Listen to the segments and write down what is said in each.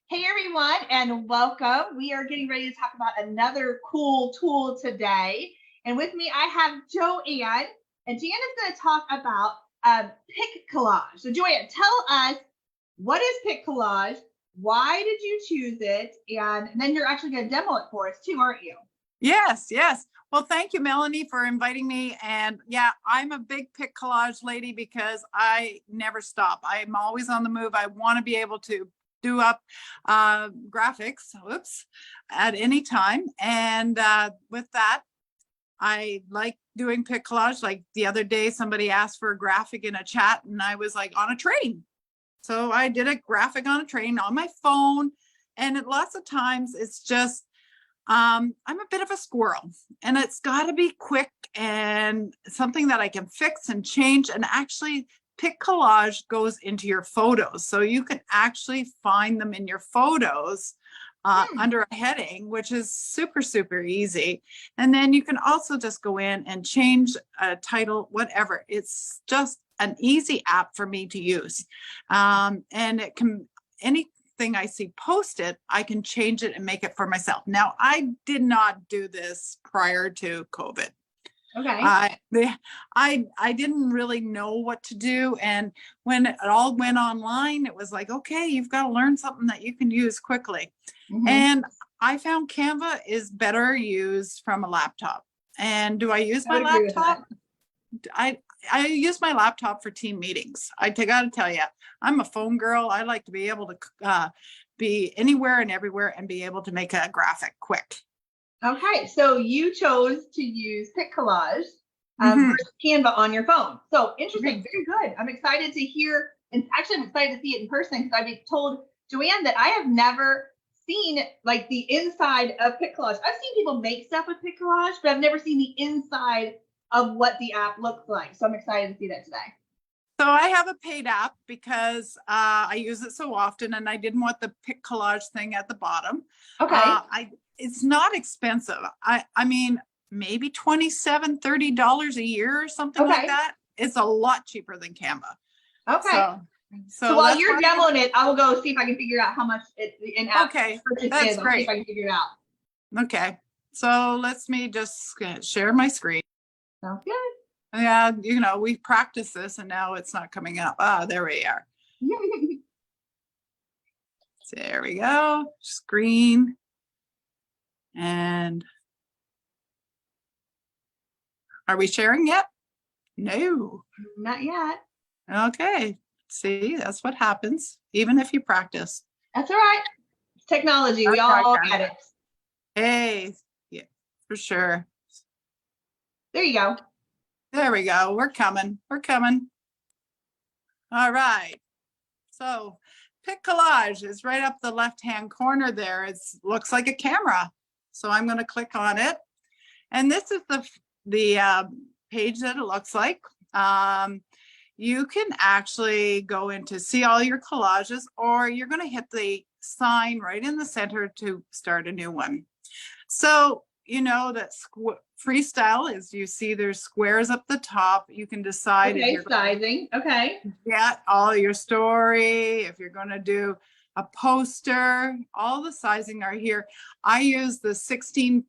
Hey everyone, and welcome. We are getting ready to talk about another cool tool today. And with me, I have Joanne, and Joanne is going to talk about Pic Collage. So, Joanne, tell us, what is Pic Collage? Why did you choose it? And then you're actually going to demo it for us too, aren't you? Yes, yes. Well, thank you, Melanie, for inviting me. And yeah, I'm a big Pic Collage lady because I never stop. I'm always on the move. I want to be able to do up graphics, at any time. And with that, I like doing Pic Collage. Like the other day, somebody asked for a graphic in a chat, and I was like, on a train. So I did a graphic on a train on my phone. And lots of times it's just, I'm a bit of a squirrel, and it's got to be quick and something that I can fix and change. And actually, Pic Collage goes into your photos, so you can actually find them in your photos under a heading, which is super, super easy. And then you can also just go in and change a title, whatever. It's just an easy app for me to use. And it can, anything I see posted, I can change it and make it for myself. Now, I did not do this prior to COVID. Okay. I didn't really know what to do. And when it all went online, it was like, okay, you've got to learn something that you can use quickly. And I found Canva is better used from a laptop. And do I use my laptop? I use my laptop for team meetings. I got to tell you, I'm a phone girl. I like to be able to be anywhere and everywhere and be able to make a graphic quick. Okay, so you chose to use Pic Collage versus Canva on your phone. So interesting, very good. I'm excited to hear, and actually I'm excited to see it in person because I've told Joanne that I have never seen like the inside of Pic Collage. I've seen people make stuff with Pic Collage, but I've never seen the inside of what the app looks like. So I'm excited to see that today. So I have a paid app because I use it so often, and I didn't want the Pic Collage thing at the bottom. Okay. It's not expensive. I mean, maybe $27, $30 a year or something like that. It's a lot cheaper than Canva. Okay. So while you're demoing it, I will go see if I can figure out how much in-app purchase is. That's great. I'll see if I can figure it out. Okay. So let's me just share my screen. Sounds good. Yeah, you know, we practiced this and now it's not coming up. Ah, there we are. There we go. Screen. And are we sharing yet? No. Not yet. Okay. See, that's what happens, even if you practice. That's all right. It's technology. We all get it. Hey, yeah, for sure. There you go. There we go. We're coming. We're coming. All right. So Pic Collage is right up the left-hand corner there. It looks like a camera. So I'm going to click on it. And this is the page that it looks like. You can actually go in to see all your collages, or you're going to hit the sign right in the center to start a new one. So you know that freestyle is, you see there's squares up the top. You can decide if you're sizing. Yeah, all your story, if you're going to do a poster, all the sizing are here. I use the 16.9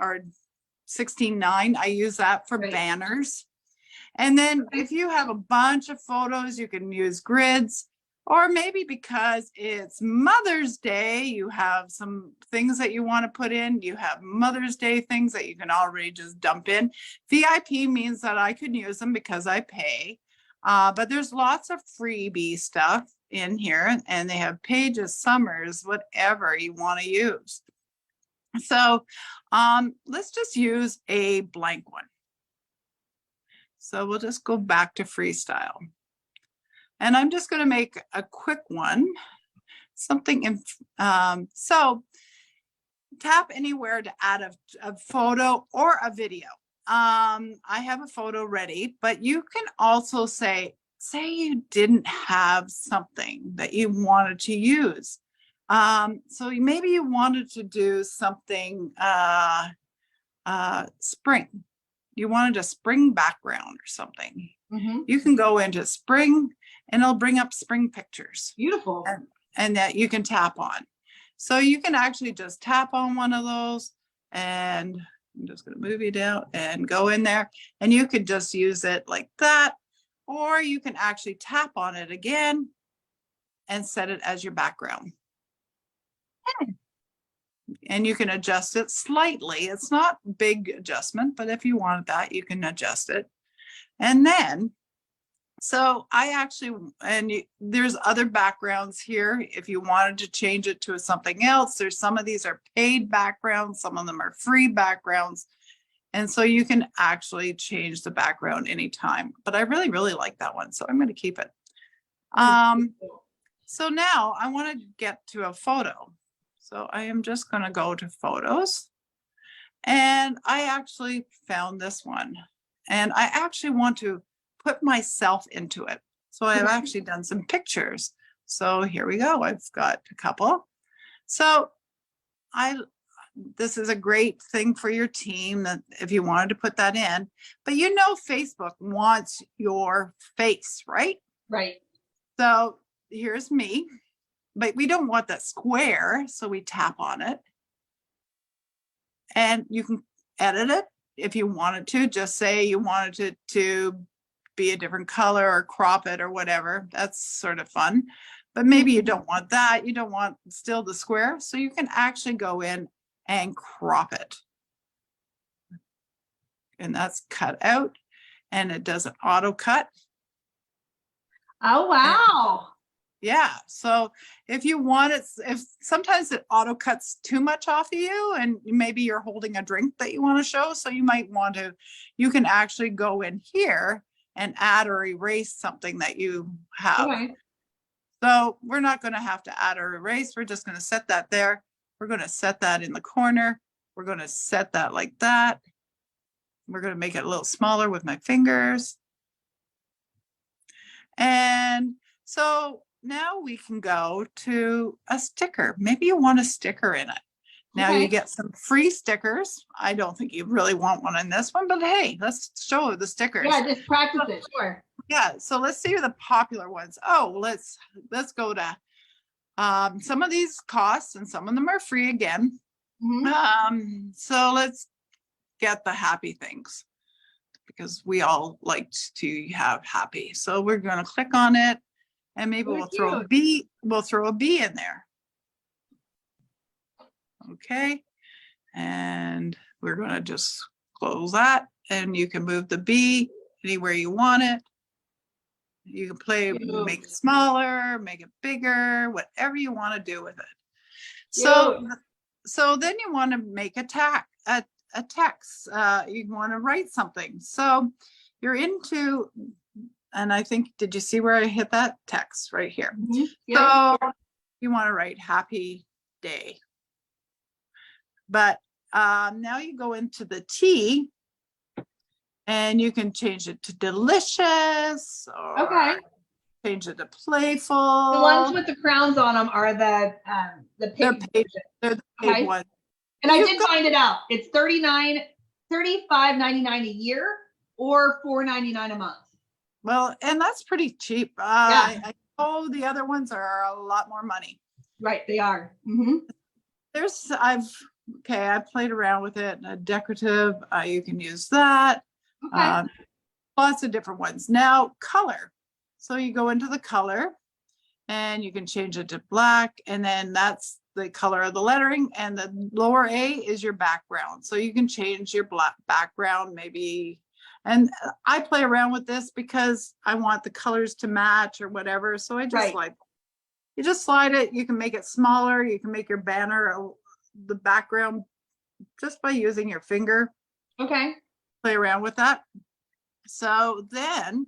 or 16.9. I use that for banners. And then if you have a bunch of photos, you can use grids, or maybe because it's Mother's Day, you have some things that you want to put in. You have Mother's Day things that you can already just dump in. VIP means that I can use them because I pay, but there's lots of freebie stuff in here, and they have pages, summers, whatever you want to use. So let's just use a blank one. So we'll just go back to freestyle. And I'm just going to make a quick one, something in, so tap anywhere to add a photo or a video. I have a photo ready, but you can also say you didn't have something that you wanted to use. So maybe you wanted to do something spring. You wanted a spring background or something. You can go into spring and it'll bring up spring pictures. Beautiful. and that you can tap on. So you can actually just tap on one of those, and I'm just going to move you down and go in there, and you could just use it like that, or you can actually tap on it again and set it as your background. And you can adjust it slightly. It's not big adjustment, but if you want that, you can adjust it. And then, so I actually, there's other backgrounds here. If you wanted to change it to something else, there's some of these are paid backgrounds, some of them are free backgrounds. And so you can actually change the background anytime. But I really, really like that one, so I'm going to keep it. So now I want to get to a photo. So I am just going to go to photos, and I actually found this one, and I actually want to put myself into it. So I've actually done some pictures. So here we go. I've got a couple. So this is a great thing for your team that if you wanted to put that in, but you know, Facebook wants your face, right? Right. So here's me. But we don't want that square, so we tap on it. And you can edit it if you wanted to. Just say you wanted it to be a different color or crop it or whatever. That's sort of fun. But maybe you don't want that. You don't want still the square. So you can actually go in and crop it. And that's cut out. And it does an auto cut. Oh, wow. Yeah, so if you want it, if sometimes it auto cuts too much off of you, and maybe you're holding a drink that you want to show, so you might want to, you can actually go in here and add or erase something that you have. Okay. So we're not going to have to add or erase. We're just going to set that there. We're going to set that in the corner. We're going to set that like that. We're going to make it a little smaller with my fingers. And so now we can go to a sticker. Maybe you want a sticker in it. Now you get some free stickers. I don't think you really want one in this one, but hey, let's show the stickers. Yeah, just practice it. Sure. Yeah, so let's see the popular ones. Oh, let's go to some of these cost and some of them are free again. So let's get the happy things, because we all like to have happy. So we're going to click on it, and maybe we'll throw a bee. We'll throw a bee in there. Okay. And we're going to just close that, and you can move the bee anywhere you want it. You can play, make it smaller, make it bigger, whatever you want to do with it. So then you want to make a text. You want to write something. So you're into, and I think, did you see where I hit that text right here? So you want to write happy day. But now you go into the T, and you can change it to delicious, or change it to playful. The ones with the crowns on them are the pig. They're the pig ones. And I did find it out. It's $35.99 a year or $4.99 a month. Well, and that's pretty cheap. I know the other ones are a lot more money. Right, they are. I played around with it. Decorative, you can use that. Lots of different ones. Now, color. So you go into the color, and you can change it to black, and then that's the color of the lettering, and the lower A is your background. So you can change your black background maybe. And I play around with this because I want the colors to match or whatever. So I just you just slide it. You can make it smaller. You can make your banner, the background, just by using your finger. Play around with that. So then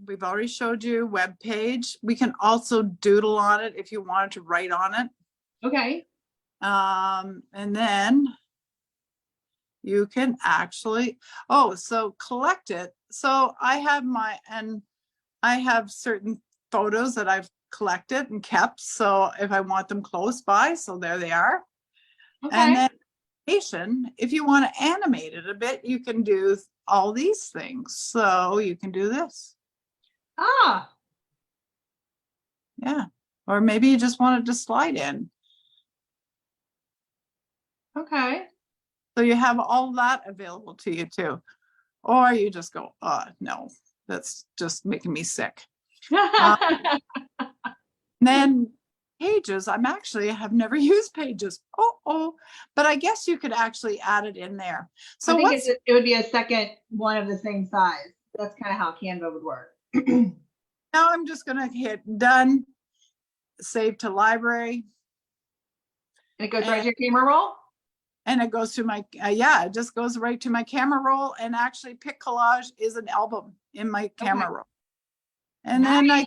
we've already showed you web page. We can also doodle on it if you wanted to write on it. And then you can actually, so collect it. So I have certain photos that I've collected and kept. So if I want them close by, so there they are. And then if you want to animate it a bit, you can do all these things. So you can do this. Yeah. or maybe you just want it to slide in. Okay. So you have all that available to you too. Or you just go, no, that's just making me sick. Then Pages, have never used Pages. But I guess you could actually add it in there. So I think it would be a second one of the same size. That's kind of how Canva would work. Now I'm just going to hit done, save to library. And it goes right to your camera roll? And it goes to my, it just goes right to my camera roll. And actually Pic Collage is an album in my camera roll. And nice.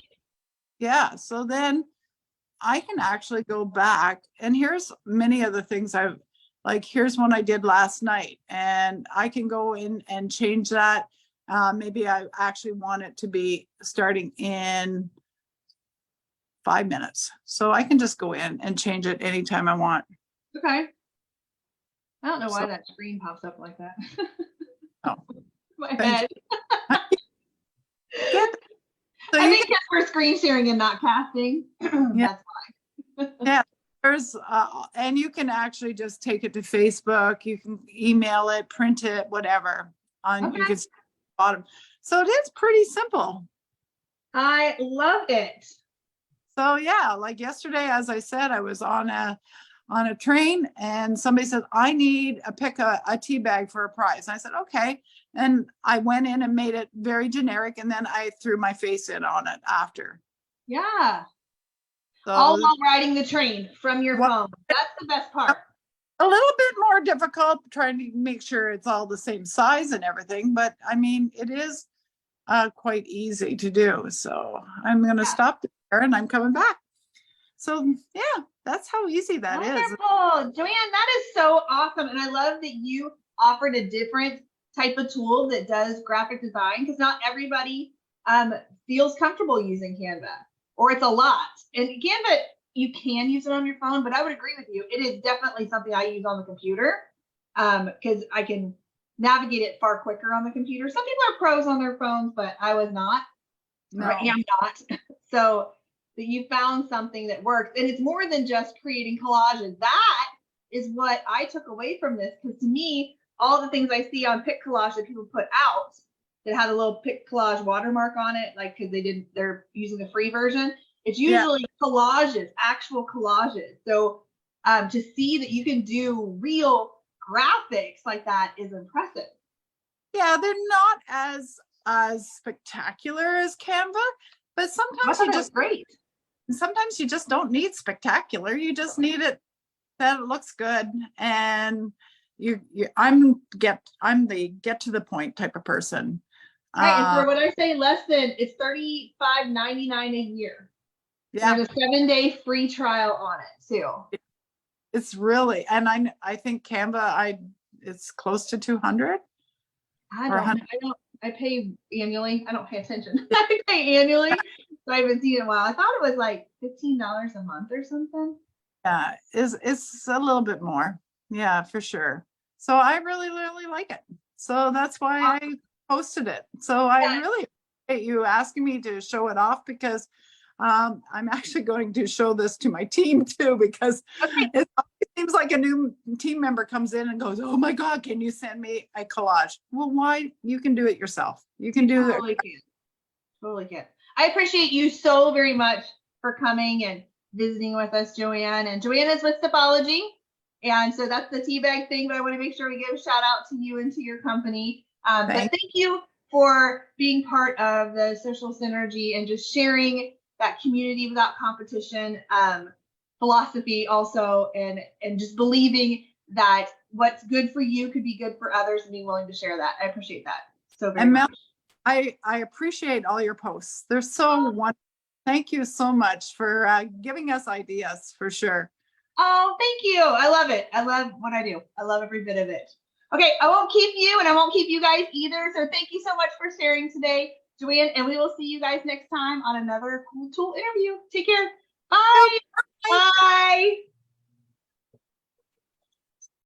then so then I can actually go back, and here's many of the things here's one I did last night, and I can go in and change that. Maybe I actually want it to be starting in 5 minutes. So I can just go in and change it anytime I want. Okay. I don't know why that screen pops up like that. Oh, my head. So I think we're screen sharing and not casting. Yeah. That's why. Yeah. There's and you can actually just take it to Facebook. You can email it, print it, whatever. You can see the bottom. So it is pretty simple. I love it. So yeah, like yesterday, as I said, I was on a train and somebody said, I need a tea bag for a prize. And I said, okay. And I went in and made it very generic. And then I threw my face in on it after. Yeah. So, all while riding the train from your phone. That's the best part. A little bit more difficult trying to make sure it's all the same size and everything. But I mean, it is quite easy to do. So I'm going to stop there and I'm coming back. So yeah, that's how easy that is. Wonderful. Joanne, that is so awesome. And I love that you offered a different type of tool that does graphic design, because not everybody feels comfortable using Canva, or it's a lot. And Canva, you can use it on your phone, but I would agree with you. It is definitely something I use on the computer because I can navigate it far quicker on the computer. Some people are pros on their phones, but I was not. No. I am not. So that you found something that works, and it's more than just creating collages. That is what I took away from this, because to me, all the things I see on Pic Collage that people put out that had a little Pic Collage watermark on it, like because they're using the free version. It's usually collages, actual collages. So to see that you can do real graphics like that is impressive. Yeah, they're not as spectacular as Canva, but sometimes you just great. Sometimes you just don't need spectacular. You just need it that it looks good, and I'm the get to the point type of person. Right, and for what I say, it's $35.99 a year. Yeah, there's a 7-day free trial on it too. It's really, and I think Canva, it's close to 200. I pay annually. I don't pay attention. I pay annually, so I haven't seen it in a while. I thought it was like $15 a month or something. Yeah, it's a little bit more. Yeah, for sure. So I really, really like it. So that's why I posted it. So I really appreciate you asking me to show it off, because I'm actually going to show this to my team too, because it seems like a new team member comes in and goes, oh my God, can you send me a collage? Well, why? You can do it yourself. You can do it. Totally can. I appreciate you so very much for coming and visiting with us, Joanne. And Joanne is with Stepology. And so that's the tea bag thing, but I want to make sure we give a shout out to you and to your company. But thank you for being part of the social synergy and just sharing that community without competition philosophy also, and just believing that what's good for you could be good for others, and being willing to share that. I appreciate that so very much. I appreciate all your posts. They're so wonderful. Thank you so much for giving us ideas, for sure. Oh, thank you. I love it. I love what I do. I love every bit of it. Okay, I won't keep you, and I won't keep you guys either. So thank you so much for sharing today, Joanne, and we will see you guys next time on another cool tool interview. Take care. Bye. Bye.